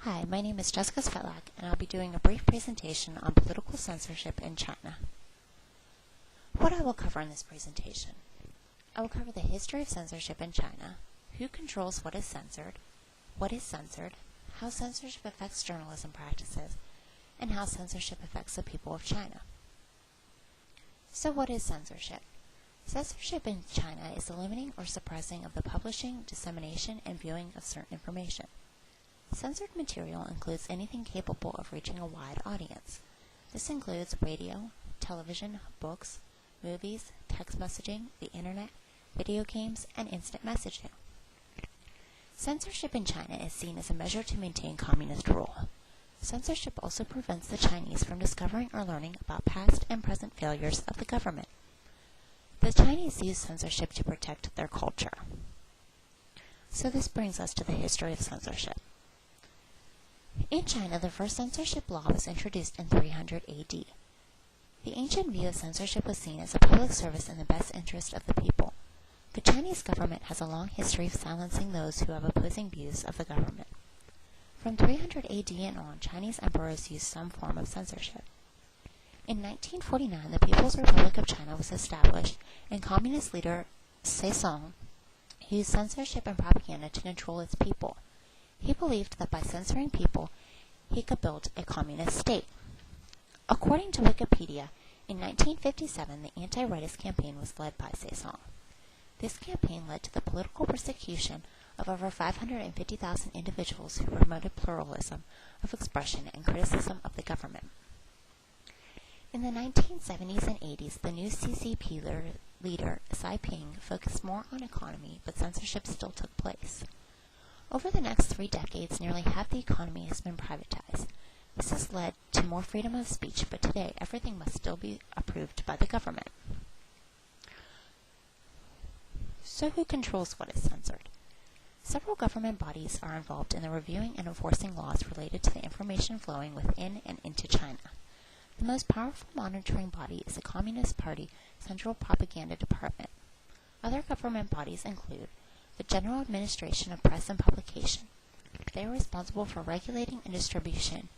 Hi, my name is Jessica Svetlak, and I'll be doing a brief presentation on political censorship in China. What I will cover in this presentation: I will cover the history of censorship in China, who controls what is censored, how censorship affects journalism practices, and how censorship affects the people of China. So what is censorship? Censorship in China is the limiting or suppressing of the publishing, dissemination, and viewing of certain information. Censored material includes anything capable of reaching a wide audience. This includes radio, television, books, movies, text messaging, the internet, video games, and instant messaging. Censorship in China is seen as a measure to maintain communist rule. Censorship also prevents the Chinese from discovering or learning about past and present failures of the government. The Chinese use censorship to protect their culture. So this brings us to the history of censorship. In China, the first censorship law was introduced in 300 AD. The ancient view of censorship was seen as a public service in the best interest of the people. The Chinese government has a long history of silencing those who have opposing views of the government. From 300 AD and on, Chinese emperors used some form of censorship. In 1949, the People's Republic of China was established, and communist leader Song used censorship and propaganda to control its people. He believed that by censoring people, he could build a communist state. According to Wikipedia, in 1957, the anti-rightist campaign was led by Song. This campaign led to the political persecution of over 550,000 individuals who promoted pluralism of expression and criticism of the government. In the 1970s and 80s, the new CCP leader, Xi Jinping, focused more on economy, but censorship still took place. Over the next 3 decades, nearly half the economy has been privatized. This has led to more freedom of speech, but today everything must still be approved by the government. So who controls what is censored? Several government bodies are involved in the reviewing and enforcing laws related to the information flowing within and into China. The most powerful monitoring body is the Communist Party Central Propaganda Department. Other government bodies include the General Administration of Press and Publication. They are responsible for regulating and distribution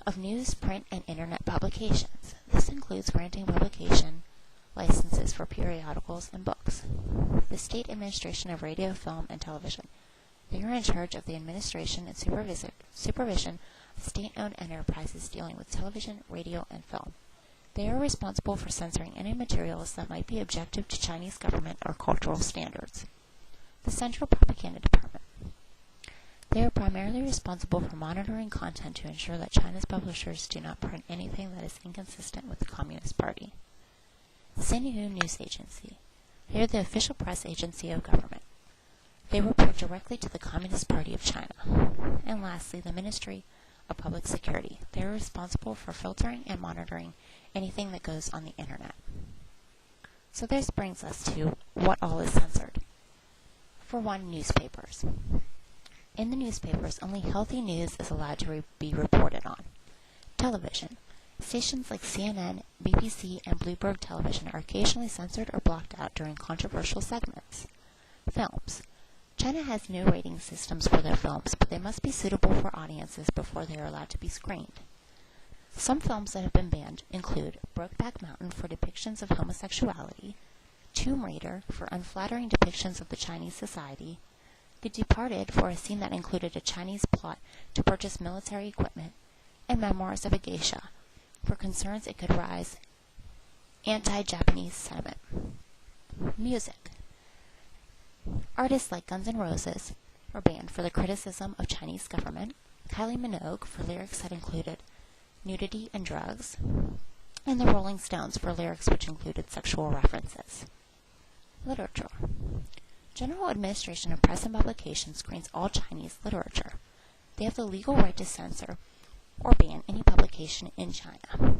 of news, print, and internet publications. This includes granting publication licenses for periodicals and books. The State Administration of Radio, Film, and Television. They are in charge of the administration and supervision of state-owned enterprises dealing with television, radio, and film. They are responsible for censoring any materials that might be objective to Chinese government or cultural standards. The Central Propaganda Department. They are primarily responsible for monitoring content to ensure that China's publishers do not print anything that is inconsistent with the Communist Party. The Xinhua News Agency. They are the official press agency of government. They report directly to the Communist Party of China. And lastly, the Ministry of Public Security. They are responsible for filtering and monitoring anything that goes on the internet. So this brings us to what all is censored. For one, newspapers. In the newspapers, only healthy news is allowed to be reported on. Television. Stations like CNN, BBC, and Bloomberg Television are occasionally censored or blocked out during controversial segments. Films. China has no rating systems for their films, but they must be suitable for audiences before they are allowed to be screened. Some films that have been banned include Brokeback Mountain for depictions of homosexuality, Tomb Raider for unflattering depictions of the Chinese society, The Departed for a scene that included a Chinese plot to purchase military equipment, and Memoirs of a Geisha for concerns it could raise anti-Japanese sentiment. Music. Artists like Guns N' Roses were banned for the criticism of Chinese government, Kylie Minogue for lyrics that included nudity and drugs, and the Rolling Stones for lyrics which included sexual references. Literature. General Administration of Press and Publication screens all Chinese literature. They have the legal right to censor or ban any publication in China.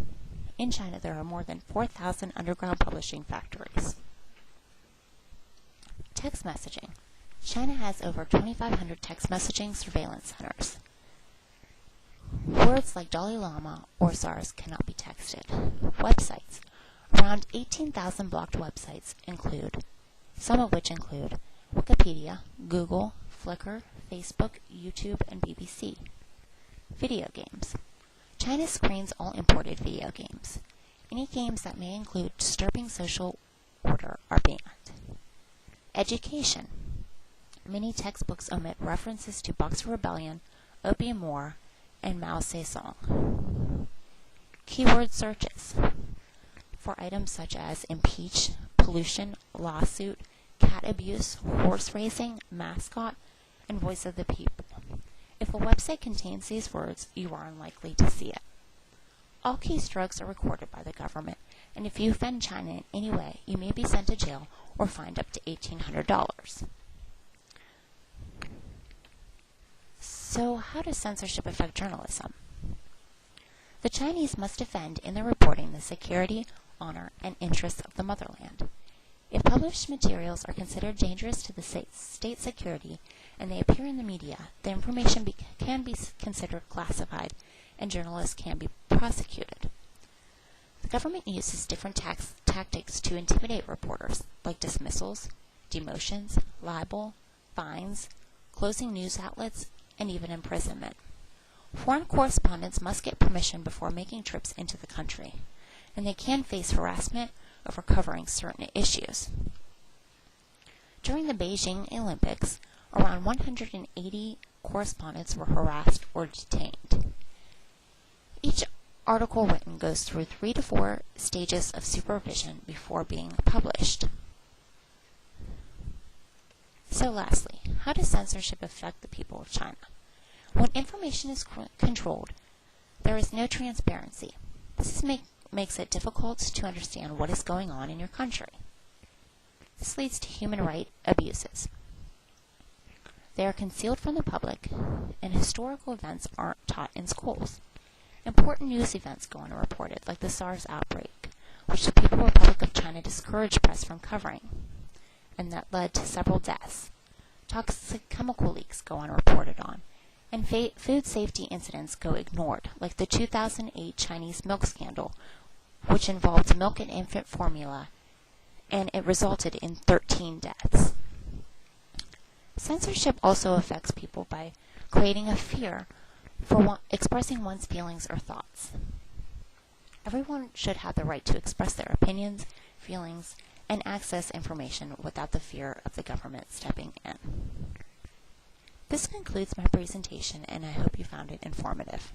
In China, there are more than 4,000 underground publishing factories. Text messaging. China has over 2,500 text messaging surveillance centers. Words like Dalai Lama or SARS cannot be texted. Websites. Around 18,000 blocked websites include, some of which include Wikipedia, Google, Flickr, Facebook, YouTube, and BBC. Video games. China screens all imported video games. Any games that may include disturbing social order are banned. Education. Many textbooks omit references to Boxer Rebellion, Opium War, and Mao Zedong. Keyword searches. For items such as impeach, pollution, lawsuit, cat abuse, horse racing, mascot, and voice of the people. If a website contains these words, you are unlikely to see it. All keystrokes are recorded by the government, and if you offend China in any way, you may be sent to jail or fined up to $1,800. So, how does censorship affect journalism? The Chinese must defend in their reporting the security, honor, and interests of the motherland. If published materials are considered dangerous to the state security and they appear in the media, the information can be considered classified and journalists can be prosecuted. The government uses different tactics to intimidate reporters, like dismissals, demotions, libel, fines, closing news outlets, and even imprisonment. Foreign correspondents must get permission before making trips into the country, and they can face harassment over covering certain issues. During the Beijing Olympics, around 180 correspondents were harassed or detained. Each article written goes through 3 to 4 stages of supervision before being published. So lastly, how does censorship affect the people of China? When information is controlled, there is no transparency. This makes it difficult to understand what is going on in your country. This leads to human rights abuses. They are concealed from the public, and historical events aren't taught in schools. Important news events go unreported, like the SARS outbreak, which the People's Republic of China discouraged press from covering, and that led to several deaths. Toxic chemical leaks go unreported on, and food safety incidents go ignored, like the 2008 Chinese milk scandal, which involved milk and infant formula, and it resulted in 13 deaths. Censorship also affects people by creating a fear for expressing one's feelings or thoughts. Everyone should have the right to express their opinions, feelings, and access information without the fear of the government stepping in. This concludes my presentation, and I hope you found it informative.